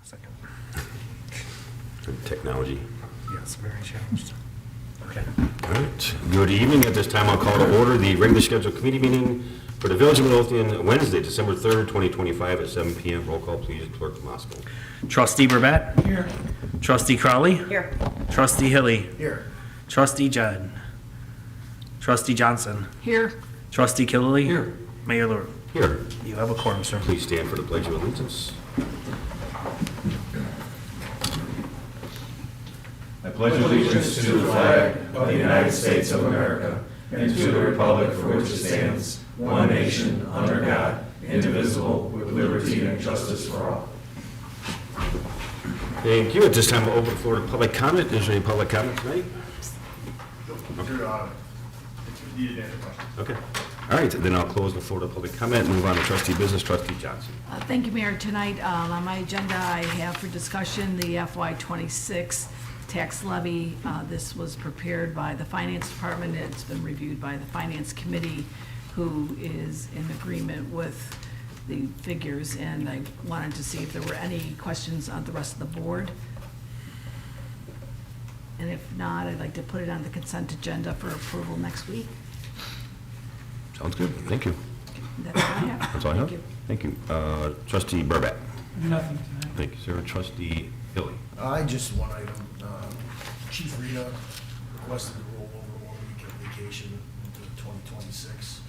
Second. Good technology. Yes, very challenged. Okay. All right. Good evening. At this time, I'll call to order the regularly scheduled committee meeting for the Village of Midlothian, Wednesday, December 3rd, 2025, at 7 p.m. Roll call, please. Clerk Moscow. Trustee Burbett? Here. Trustee Crowley? Here. Trustee Hilly? Here. Trustee Judd? Trustee Johnson? Here. Trustee Killily? Here. Mayor LaRue? Here. You have a quorum, sir. Please stand for the Pledge of Allegiance. I pledge allegiance to the flag of the United States of America and to the republic for which it stands, one nation, under God, indivisible, with liberty and justice for all. Thank you. At this time, we'll open the floor to public comment. Is there any public comment tonight? Okay. All right, then I'll close the floor to public comment and move on to trustee business. Trustee Johnson. Thank you, Mayor. Tonight, on my agenda, I have for discussion the FY26 tax levy. This was prepared by the Finance Department. It's been reviewed by the Finance Committee, who is in agreement with the figures, and I wanted to see if there were any questions on the rest of the board. And if not, I'd like to put it on the consent agenda for approval next week. Sounds good. Thank you. That's all I have. That's all I have. Thank you. Thank you. Trustee Burbett. Nothing tonight. Thank you, sir. Trustee Hilly. I just one item, Chief Rita requested to roll over 1 week of vacation into 2026.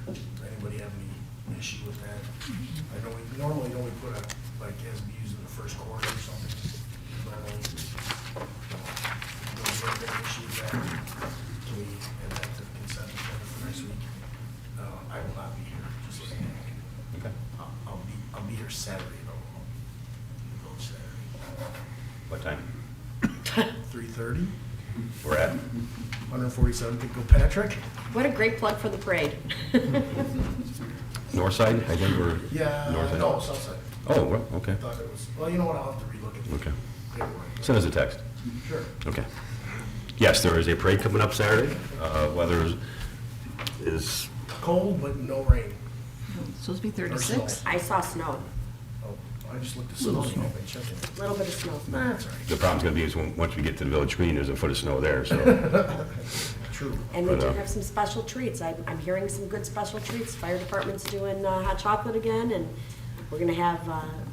Does anybody have any issue with that? I know we normally put a, like, as we use in the first quarter or something. Normally, don't have any issue with that. Can we add that to the consent agenda for next week? I will not be here, just so you know. Okay. I'll be here Saturday, though. I'll be Saturday. What time? 3:30, We're at? 147 Kilpatrick. What a great plug for the parade. North side, I think, or? Yeah, North side? no, south side. Oh, well, okay. I thought it was, well, you know what, I'll have to relook at the Okay. paperwork. Send us a text. Sure. Okay. Yes, there is a parade coming up Saturday. Weather is, Cold, but no rain. Supposed to be Or 36. snow. I saw snow, Oh, I just looked at snow, I've been checking. a little bit of snow. Nah, that's all right. the problem's gonna be is once we get to the village green, there's a foot of snow there, so. True. And they But, do have some special treats. I'm hearing some good special treats. Fire department's doing hot chocolate again, and we're gonna have,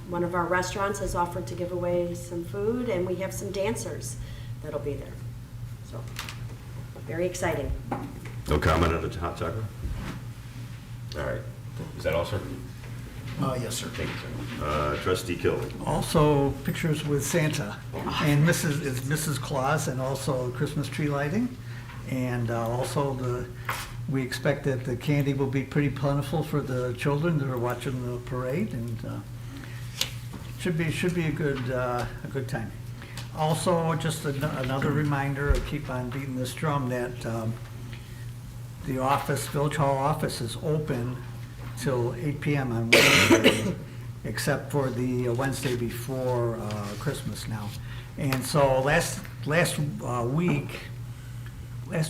one of our restaurants has offered to give away some food, and we have some dancers that'll be there. So, very exciting. No comment on the hot chocolate? All right. Is that all, sir? Yes, sir. Thank you, sir. Trustee Killy. Also, pictures with Santa, and Mrs. Claus, and also Christmas tree lighting. And also, we expect that the candy will be pretty plentiful for the children that are watching the parade, and should be a good time. Also, just another reminder, I keep on beating this drum, that the office, Village Hall office is open till 8 p.m. on Wednesday, except for the Wednesday before Christmas now. And so last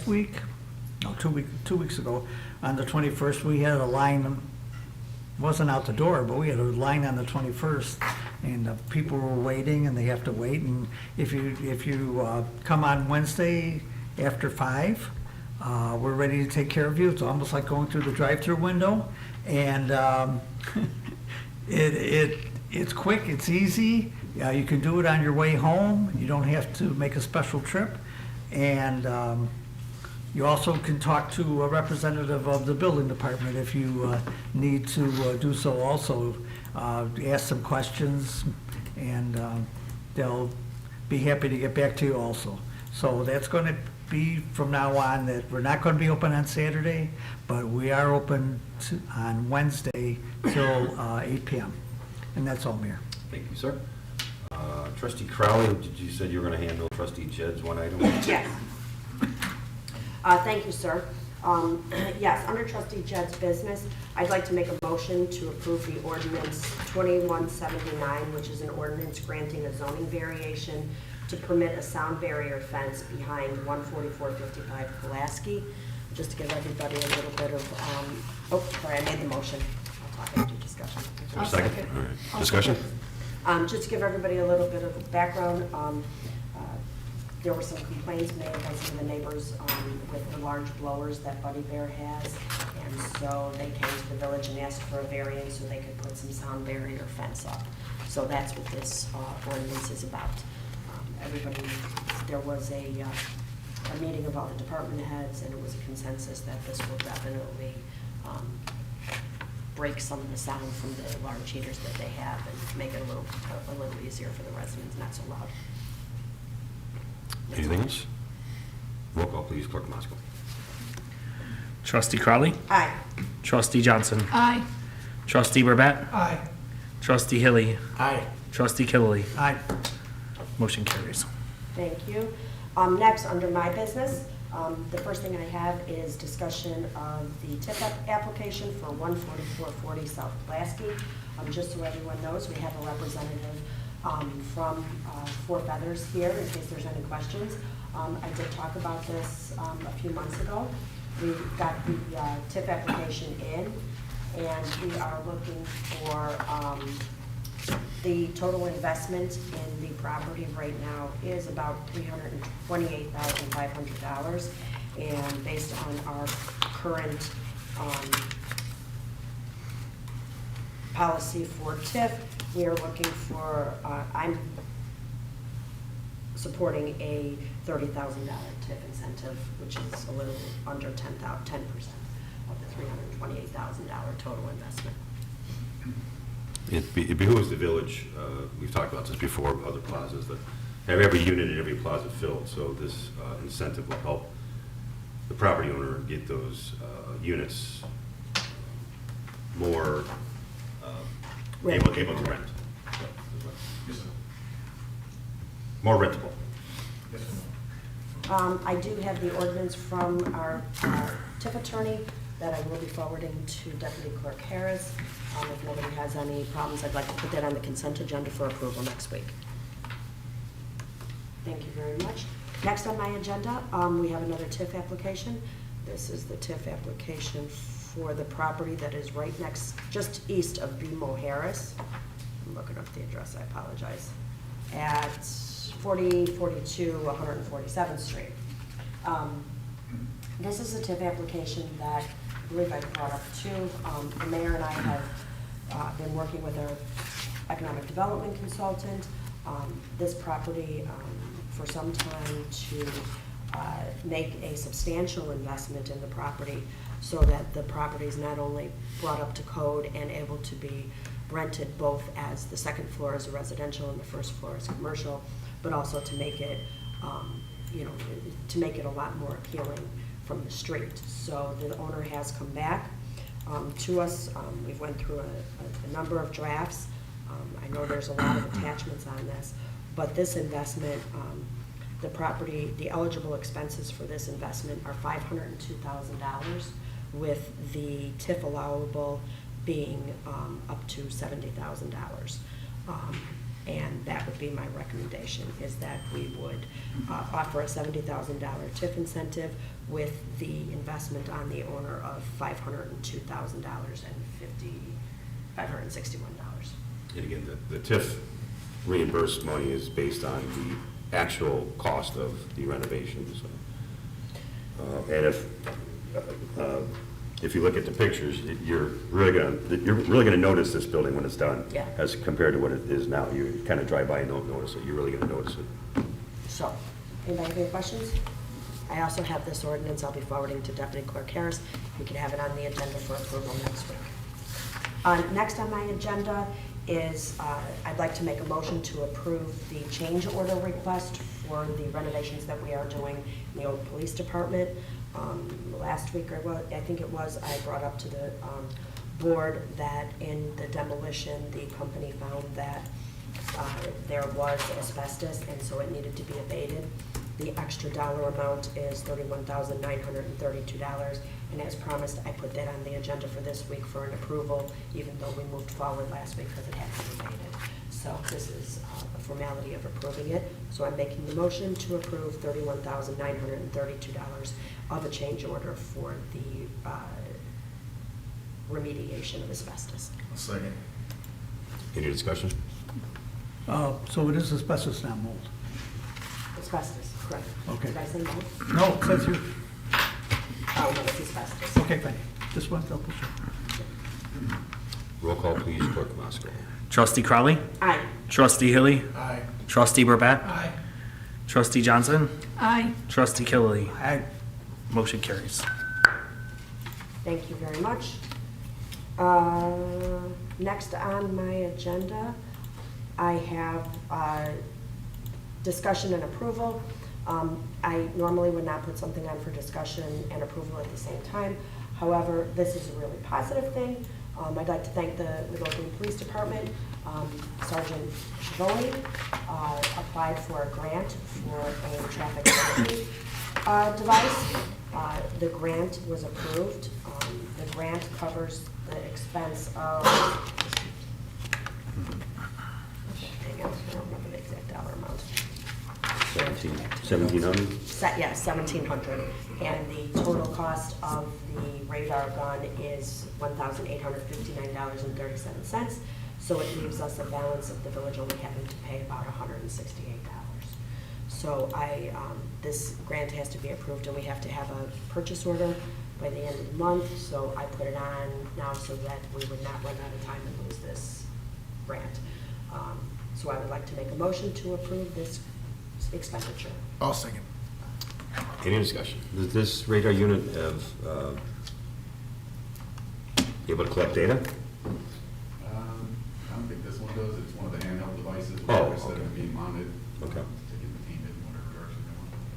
week, no, 2 weeks ago, on the 21st, we had a line, wasn't out the door, but we had a line on the 21st, and people were waiting, and they have to wait. And if you come on Wednesday after 5, we're ready to take care of you. It's almost like going through the drive-through window, and it's quick, it's easy. You can do it on your way home. You don't have to make a special trip, and you also can talk to a representative of the building department if you need to do so also. Ask some questions, and they'll be happy to get back to you also. So that's going to be from now on, that we're not going to be open on Saturday, but we are open on Wednesday till 8 p.m. And that's all, Mayor. Thank you, sir. Trustee Crowley, did you said you were gonna handle trustee Jed's one item? Yes. Thank you, sir. Yes, under trustee Jed's business, I'd like to make a motion to approve the ordinance 2179, which is an ordinance granting a zoning variation to permit a sound barrier fence behind 14455 Pulaski, just to give everybody a little bit of, I made the motion. I'll talk after discussion. Is there a second? All right. Discussion? Just to give everybody a little bit of background, there were some complaints made by some of the neighbors with the large blowers that Buddy Bear has. And so they came to the village and asked for a variance so they could put some sound barrier fence up. So that's what this ordinance is about. Everybody, there was a meeting of all the department heads, and it was a consensus that this will definitely break some of the sound from the large heaters that they have and make it a little easier for the residents, not so loud. Anything else? Roll call, please, Clerk Mosco. Trustee Crawley. Aye. Trustee Johnson. Aye. Trustee Burbette. Aye. Trustee Hilly. Aye. Trustee Killily. Aye. Motion carries. Thank you. Next, under my business, the first thing I have is discussion of the TIF application for 14440 South Pulaski. Just so everyone knows, we have a representative from Four Feathers here in case there's any questions. I did talk about this a few months ago. We got the TIF application in, and we are looking for the total investment in the property right now is about $328,500. And based on our current policy for TIF, we are looking for, I'm supporting a $30,000 TIF incentive, which is a little under 10% of the $328,000 total investment. It behooves the village, we've talked about this before, other plazas, that have every unit in every plaza filled, so this incentive will help the property owner get those units more able to rent. Yes, sir. More rentable. Yes, sir. I do have the ordinance from our TIF attorney that I will be forwarding to Deputy Clerk Harris. If nobody has any problems, I'd like to put that on the consent agenda for approval next week. Thank you very much. Next on my agenda, we have another TIF application. This is the TIF application for the property that is right next, just east of BMO Harris. I'm looking up the address, I apologize. At 4042 147th Street. This is a TIF application that I believe I brought up too. The mayor and I have been working with our economic development consultant. This property for some time to make a substantial investment in the property so that the property is not only brought up to code and able to be rented both as the second floor as a residential and the first floor as commercial, but also to make it, to make it a lot more appealing from the street. So the owner has come back to us. We've went through a number of drafts. I know there's a lot of attachments on this, but this investment, the property, the eligible expenses for this investment are $502,000, with the TIF allowable being up to $70,000. And that would be my recommendation, is that we would offer a $70,000 TIF incentive with the investment on the owner of $502,061. And again, the TIF reimbursed money is based on the actual cost of the renovations. And if you look at the pictures, you're really gonna notice this building when it's done. Yeah. As compared to what it is now. You kind of drive by and don't notice it. You're really gonna notice it. So, anybody have any questions? I also have this ordinance I'll be forwarding to Deputy Clerk Harris. We can have it on the agenda for approval next week. Next on my agenda is I'd like to make a motion to approve the change order request for the renovations that we are doing in the old police department. Last week, I think it was, I brought up to the board that in the demolition, the company found that there was asbestos, and so it needed to be abated. The extra dollar amount is $31,932, and as promised, I put that on the agenda for this week for an approval, even though we moved forward last week because it had to be abated. So this is a formality of approving it. So I'm making the motion to approve $31,932 of a change order for the remediation of asbestos. I'll second. Any discussion? So it is asbestos, not mold. Asbestos, correct. Okay. Did I say mold? No, it says here. Oh, no, it's asbestos. Okay, fine. Just one double check. Roll call, please, Clerk Mosco. Trustee Crowley. Aye. Trustee Hilly. Aye. Trustee Burbett. Aye. Trustee Johnson. Aye. Trustee Killily. Aye. Motion carries. Thank you very much. Next on my agenda, I have discussion and approval. I normally would not put something on for discussion and approval at the same time. However, this is a really positive thing. I'd like to thank the Midlothian Police Department. Sergeant Chivoli applied for a grant for a traffic safety device. The grant was approved. The grant covers the expense of, hang on, I don't remember the exact dollar amount. 1,700? Yeah, 1,700. And the total cost of the radar gun is $1,859.37. So it leaves us a balance of the village only having to pay about $168. So this grant has to be approved, and we have to have a purchase order by the end of the month. So I put it on now so that we would not run out of time and lose this grant. So I would like to make a motion to approve this expenditure. I'll second. Any discussion? Does this radar unit have, able to collect data? I don't think this one does. It's one of the handheld devices. Oh, Instead okay. of being mounted. Okay. To get the team in whatever direction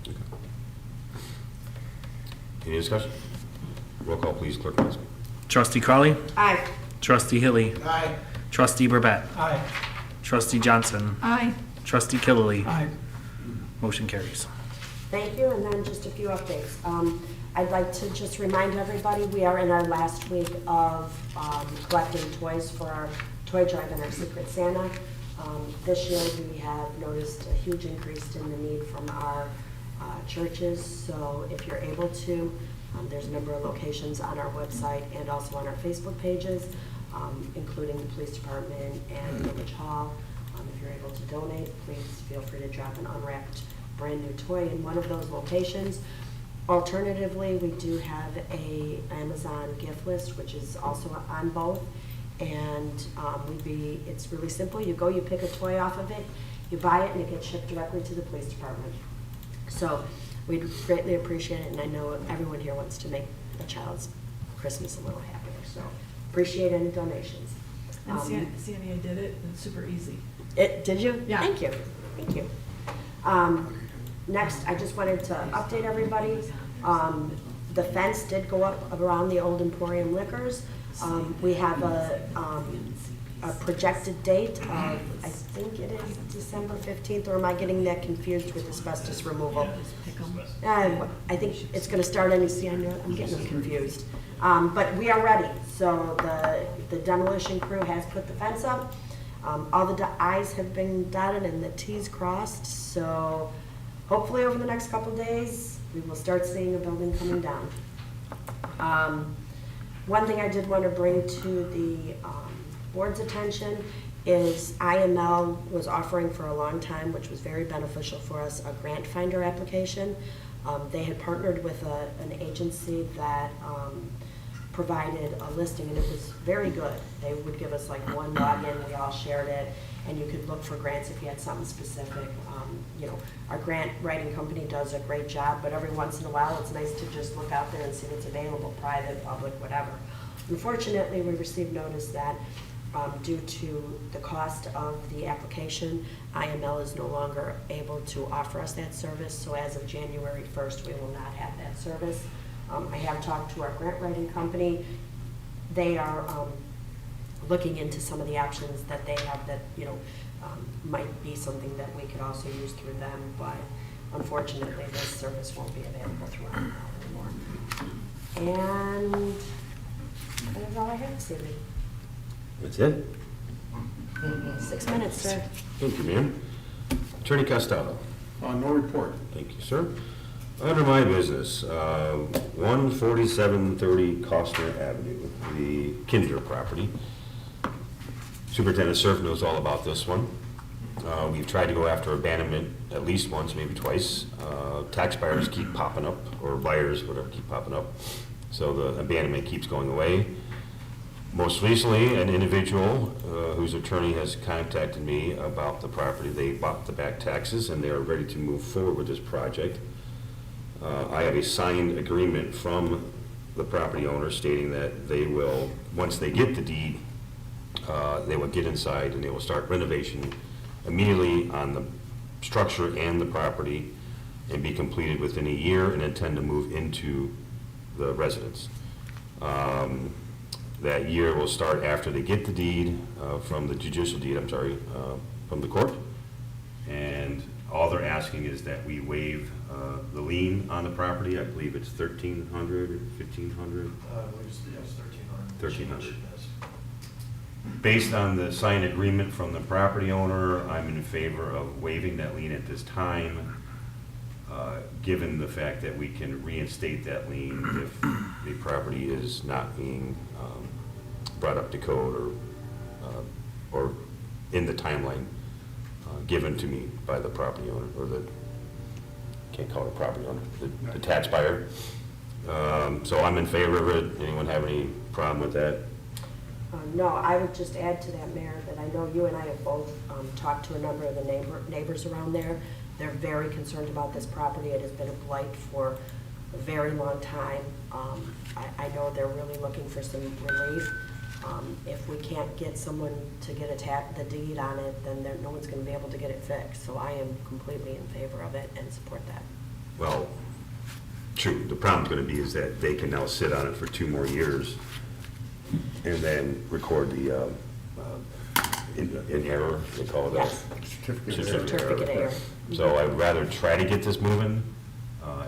they want. Okay. Any discussion? Roll call, please, Clerk Mosco. Trustee Crowley. Aye. Trustee Hilly. Aye. Trustee Burbett. Aye. Trustee Johnson. Aye. Trustee Killily. Aye. Motion carries. Thank you, and then just a few updates. I'd like to just remind everybody, we are in our last week of collecting toys for our toy drive and our Secret Santa. This year, we have noticed a huge increase in the need from our churches, so if you're able to, there's a number of locations on our website and also on our Facebook pages, including the police department and Village Hall. If you're able to donate, please feel free to drop an unwrapped brand new toy in one of those locations. Alternatively, we do have a Amazon gift list, which is also on both. And it's really simple. You go, you pick a toy off of it, you buy it, and it gets shipped directly to the police department. So we'd greatly appreciate it, and I know everyone here wants to make a child's Christmas a little happier. So appreciate any donations. And Sandy, I did it, and it's super easy. Did you? Yeah. Thank you. Thank you. Next, I just wanted to update everybody. The fence did go up around the old Emporium Liquors. We have a projected date of, I think it is December 15th, or am I getting that confused with asbestos removal? Pick 'em. I think it's gonna start any, see, I know, I'm getting them confused. But we are ready, so the demolition crew has put the fence up. All the I's have been dotted and the T's crossed, so hopefully over the next couple days, we will start seeing a building coming down. One thing I did want to bring to the board's attention is IML was offering for a long time, which was very beneficial for us, a grant finder application. They had partnered with an agency that provided a listing, and it was very good. They would give us like one login, we all shared it, and you could look for grants if you had something specific. Our grant writing company does a great job, but every once in a while, it's nice to just look out there and see what's available, private, public, whatever. Unfortunately, we received notice that due to the cost of the application, IML is no longer able to offer us that service, so as of January 1st, we will not have that service. I have talked to our grant writing company. They are looking into some of the options that they have that, might be something that we could also use through them, but unfortunately, this service won't be available through IML anymore. And that is all I have this evening. That's it? 6 minutes, sir. Thank you, ma'am. Attorney Costello. No report. Thank you, sir. Under my business, 14730 Costner Avenue, the Kinder property. Superintendent Cerf knows all about this one. We've tried to go after abandonment at least once, maybe twice. Tax buyers keep popping up, or buyers, whatever, keep popping up. So the abandonment keeps going away. Most recently, an individual whose attorney has contacted me about the property. They bought the back taxes and they are ready to move forward with this project. I have a signed agreement from the property owner stating that they will, once they get the deed, they will get inside and they will start renovation immediately on the structure and the property and be completed within a year and intend to move into the residence. That year will start after they get the deed from the judicial deed, from the court. And all they're asking is that we waive the lien on the property. I believe it's $1,300 or $1,500. I believe it's 1,300. $1,300. Based on the signed agreement from the property owner, I'm in favor of waiving that lien at this time, given the fact that we can reinstate that lien if the property is not being brought up to code or in the timeline given to me by the property owner, or can't call it a property owner, the tax buyer. So I'm in favor of it. Anyone have any problem with that? No, I would just add to that, Mayor, that I know you and I have both talked to a number of the neighbors around there. They're very concerned about this property. It has been a blight for a very long time. I know they're really looking for some relief. If we can't get someone to get the deed on it, then no one's going to be able to get it fixed. So I am completely in favor of it and support that. Well, true. The problem's going to be is that they can now sit on it for 2 more years and then record the in error, they call it. Yes. Certificate of error. So I'd rather try to get this moving.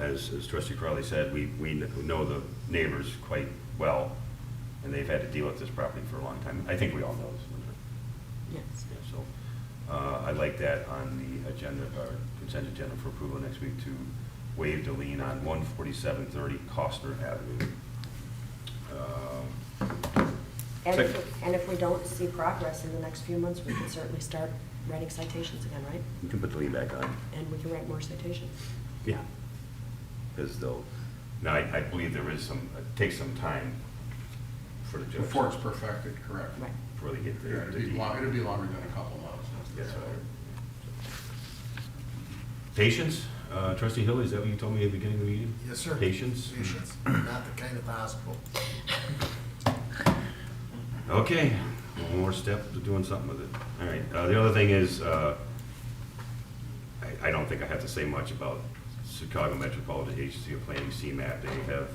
As Trustee Crowley said, we know the neighbors quite well, and they've had to deal with this property for a long time. I think we all know this. Yes. Yeah, so I'd like that on the agenda, or consent agenda for approval next week, to waive the lien on 14730 Coster Avenue. And if we don't see progress in the next few months, we can certainly start writing citations again, right? You can put the lien back on. And we can write more citations. Yeah. Because they'll, now I believe there is it takes some time for the judge. Before it's perfected, correct. Right. Before they get Yeah, there. it'd be longer than a couple months. Yes. Patience? Trustee Hill, is that what you told me at the beginning of the meeting? Yes, sir. Patience? Patience, not the kind of hospital. Okay, one more step to doing something with it. All right, the other thing is, I don't think I have to say much about Chicago Metropolitan Agency of Planning, CMAP. They have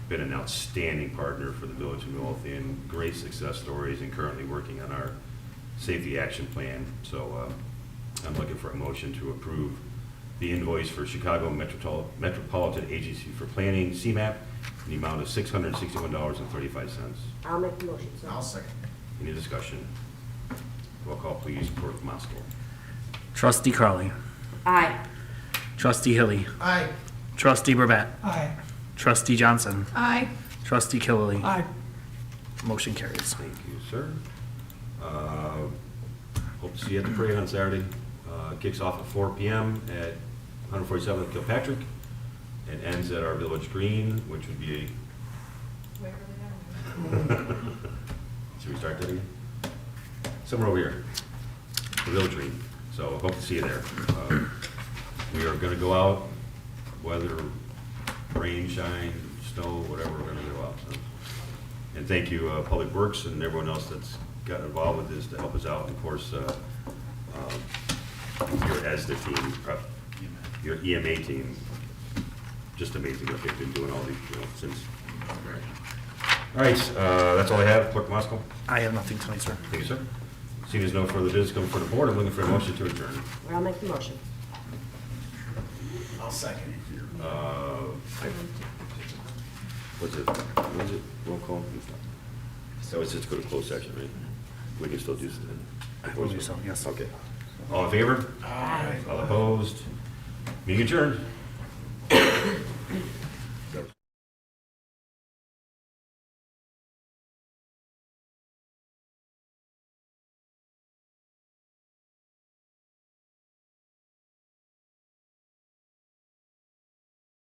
been an outstanding partner for the Village of Midlothian, great success stories, and currently working on our safety action plan. So I'm looking for a motion to approve the invoice for Chicago Metropolitan Agency for Planning, CMAP, in the amount of $661.35. I'll make the motion, sir. I'll second. Any discussion? Roll call, please, Clerk Moscow. Trustee Crowley. Aye. Trustee Hilly. Aye. Trustee Burbette. Aye. Trustee Johnson. Aye. Trustee Killily. Aye. Motion carries. Thank you, sir. Hope to see you at the parade on Saturday. Kicks off at 4 p.m. at 147th Kilpatrick and ends at our Village Green, which would be should we start that again? Somewhere over here, the Village Green. So hope to see you there. We are going to go out, whether rain, shine, snow, whatever, we're going to go out. So. And thank you, Public Works and everyone else that's got involved with this to help us out. And of course, your ESDA team, your EMA team, just amazing what they've been doing all these, since. All right, that's all I have. Clerk Moscow. I have nothing tonight, sir. Thank you, sir. Seeing there's no further business coming for the board, I'm looking for a motion to adjourn. I'll make the motion. I'll second. What's it? Roll call? So it's just go to closed session, right? We can still do something. I believe so, yes. Okay. All in favor? Aye. All opposed? Meeting adjourned.